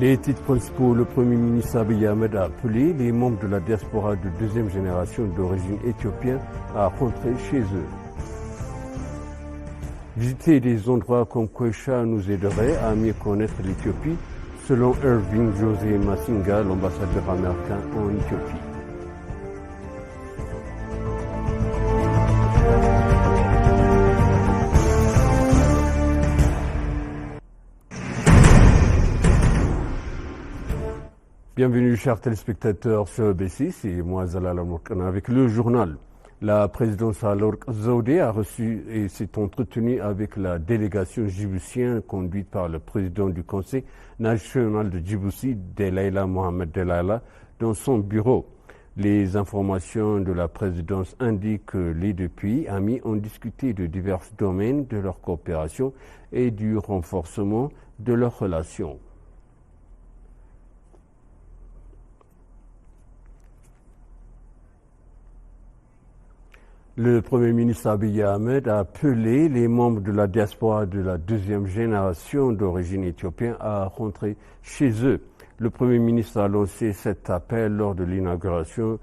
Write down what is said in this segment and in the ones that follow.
Les titres principaux, le Premier ministre Abiy Ahmed a appelé les membres de la diaspora de deuxième génération d'origine éthiopienne à rentrer chez eux. Visiter des endroits comme Koisha nous aiderait à mieux connaître l'Éthiopie, selon Irving José Masinga, l'ambassadeur américain en Éthiopie. Bienvenue chers téléspectateurs sur EBC, c'est moi Zalal Amourkana avec le journal. La présidence Sahle-Work Zewde a reçu et s'est entretenue avec la délégation djiboutienne conduite par le président du Conseil national de Djibouti, Delaila Mohamed Delaila, dans son bureau. Les informations de la présidence indiquent que les deux pays amis ont discuté de divers domaines de leur coopération et du renforcement de leurs relations. Le Premier ministre Abiy Ahmed a appelé les membres de la diaspora de la deuxième génération d'origine éthiopienne à rentrer chez eux. Le Premier ministre a lancé cet appel lors de l'inauguration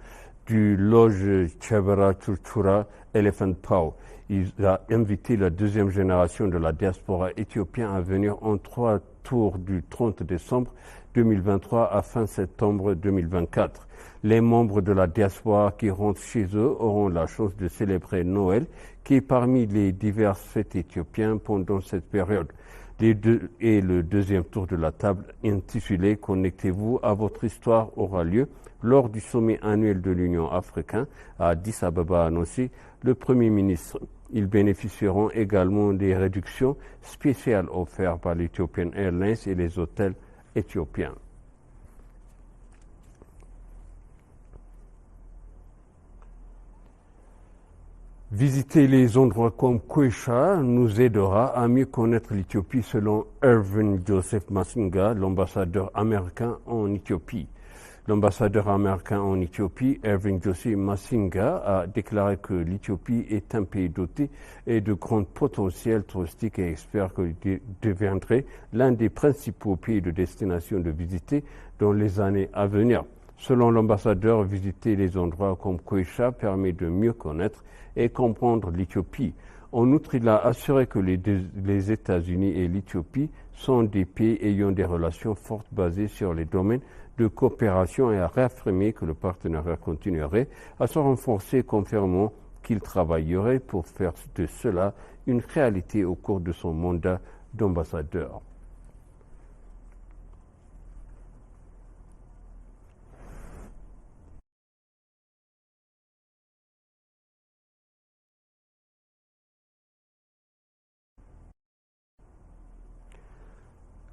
du loge Chebara Churchura Elephant Paw. Il a invité la deuxième génération de la diaspora éthiopienne à venir en 3 tours du 30 décembre 2023 à fin septembre 2024. Les membres de la diaspora qui rentrent chez eux auront la chance de célébrer Noël, qui est parmi les diverses fêtes éthiopiennes pendant cette période. Et le deuxième tour de la table intitulé « Connectez-vous à votre histoire » aura lieu lors du sommet annuel de l'Union africaine à Addis Ababa, a annoncé le Premier ministre. Ils bénéficieront également des réductions spéciales offertes par l'Ethiopian Airlines et les hôtels éthiopiens. Visiter les endroits comme Koisha nous aidera à mieux connaître l'Éthiopie selon Irving Joseph Masinga, l'ambassadeur américain en Éthiopie. L'ambassadeur américain en Éthiopie, Irving Joseph Masinga, a déclaré que l'Éthiopie est un pays doté et de grands potentiels touristiques et espère qu'il deviendrait l'un des principaux pays de destination de visiter dans les années à venir. Selon l'ambassadeur, visiter les endroits comme Koisha permet de mieux connaître et comprendre l'Éthiopie. En outre, il a assuré que les États-Unis et l'Éthiopie sont des pays ayant des relations fortes basées sur les domaines de coopération et a réaffirmé que le partenariat continuerait à se renforcer, confirmant qu'il travaillerait pour faire de cela une réalité au cours de son mandat d'ambassadeur.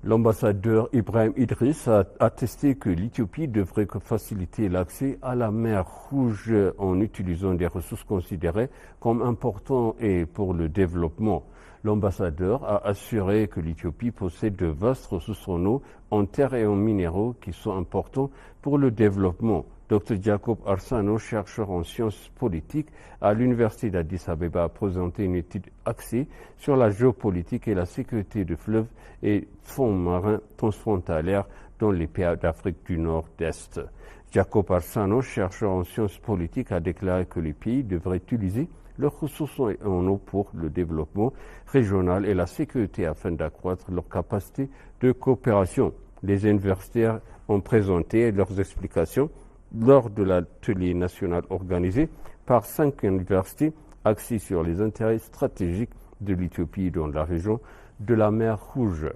L'ambassadeur Ibrahim Idriss a attesté que l'Éthiopie devrait faciliter l'accès à la mer Rouge en utilisant des ressources considérées comme importantes et pour le développement. L'ambassadeur a assuré que l'Éthiopie possède de vastes ressources en eau, en terre et en minéraux qui sont importants pour le développement. Dr Jacob Arsano, chercheur en sciences politiques à l'Université d'Addis Abeba, a présenté une étude axée sur la géopolitique et la sécurité de fleuves et fonds marins transfrontalières dans les pays d'Afrique du Nord-Est. Jacob Arsano, chercheur en sciences politiques, a déclaré que les pays devraient utiliser leurs ressources en eau pour le développement régional et la sécurité afin d'accroître leur capacité de coopération. Les universitaires ont présenté leurs explications lors de l'atelier national organisé par 5 universités axées sur les intérêts stratégiques de l'Éthiopie dans la région de la mer Rouge.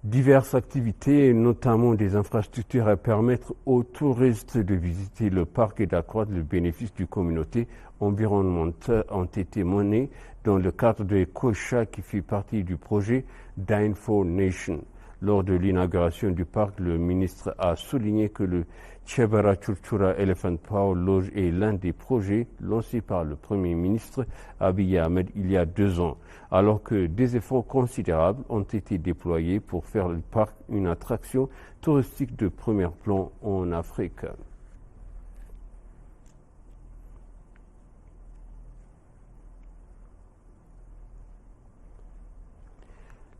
Diverses activités, notamment des infrastructures, à permettre aux touristes de visiter le parc et d'accroître le bénéfice du communauté environnementale ont été menées dans le cadre de Koisha qui fait partie du projet d'Info Nation. Lors de l'inauguration du parc, le ministre a souligné que le Chebara Churchura Elephant Paw Lodge est l'un des projets lancés par le Premier ministre Abiy Ahmed il y a 2 ans, alors que des efforts considérables ont été déployés pour faire le parc une attraction touristique de premier plan en Afrique.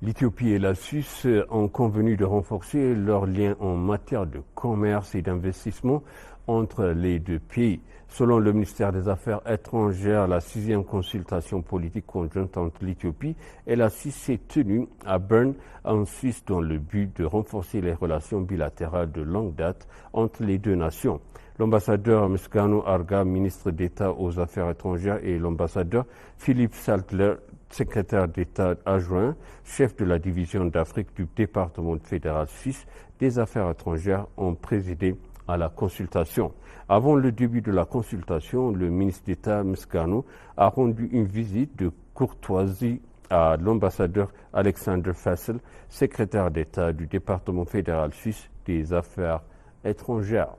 L'Éthiopie et la Suisse ont convenu de renforcer leurs liens en matière de commerce et d'investissement entre les deux pays. Selon le ministère des Affaires étrangères, la 6e consultation politique conjointe entre l'Éthiopie et la Suisse s'est tenue à Bern, en Suisse, dans le but de renforcer les relations bilatérales de longue date entre les deux nations. L'ambassadeur Misgano Arga, ministre d'État aux Affaires étrangères, et l'ambassadeur Philippe Saltler, secrétaire d'État adjoint, chef de la division d'Afrique du département fédéral suisse des Affaires étrangères, ont présidé à la consultation. Avant le début de la consultation, le ministre d'État Misgano a rendu une visite de courtoisie à l'ambassadeur Alexander Fassel, secrétaire d'État du département fédéral suisse des Affaires étrangères.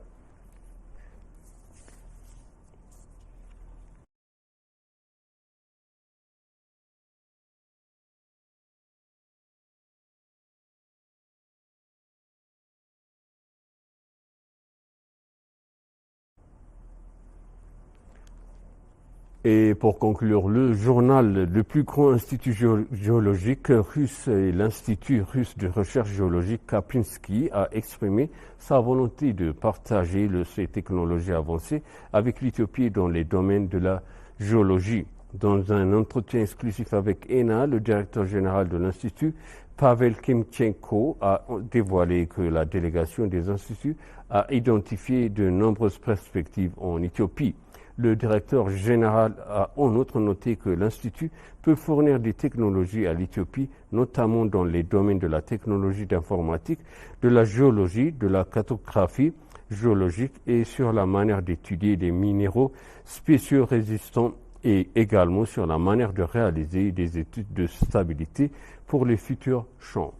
Et pour conclure, le journal, le plus grand institut géologique russe et l'Institut russe de recherche géologique Kapinsky a exprimé sa volonté de partager ces technologies avancées avec l'Éthiopie dans les domaines de la géologie. Dans un entretien exclusif avec ENA, le directeur général de l'Institut, Pavel Kimchenko, a dévoilé que la délégation des instituts a identifié de nombreuses perspectives en Éthiopie. Le directeur général a en outre noté que l'Institut peut fournir des technologies à l'Éthiopie, notamment dans les domaines de la technologie d'informatique, de la géologie, de la cartographie géologique et sur la manière d'étudier des minéraux spéciaux résistants et également sur la manière de réaliser des études de stabilité pour les futurs champs.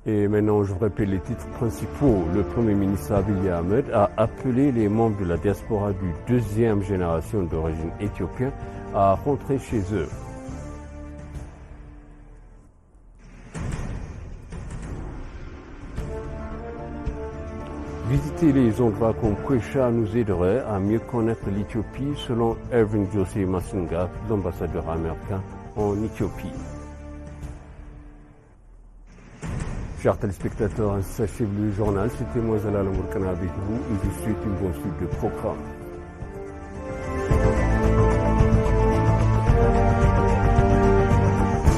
Et maintenant, je vous rappelle les titres principaux. Le Premier ministre Abiy Ahmed a appelé les membres de la diaspora du 2e génération d'origine éthiopienne à rentrer chez eux. Visiter les endroits comme Kwesha nous aiderait à mieux connaître l'Éthiopie, selon Irving Jose Masinga, l'ambassadeur américain en Éthiopie. Chers téléspectateurs, sachez le journal, c'était moi Zalal Mourkana avec vous et je vous souhaite une bonne suite de programme.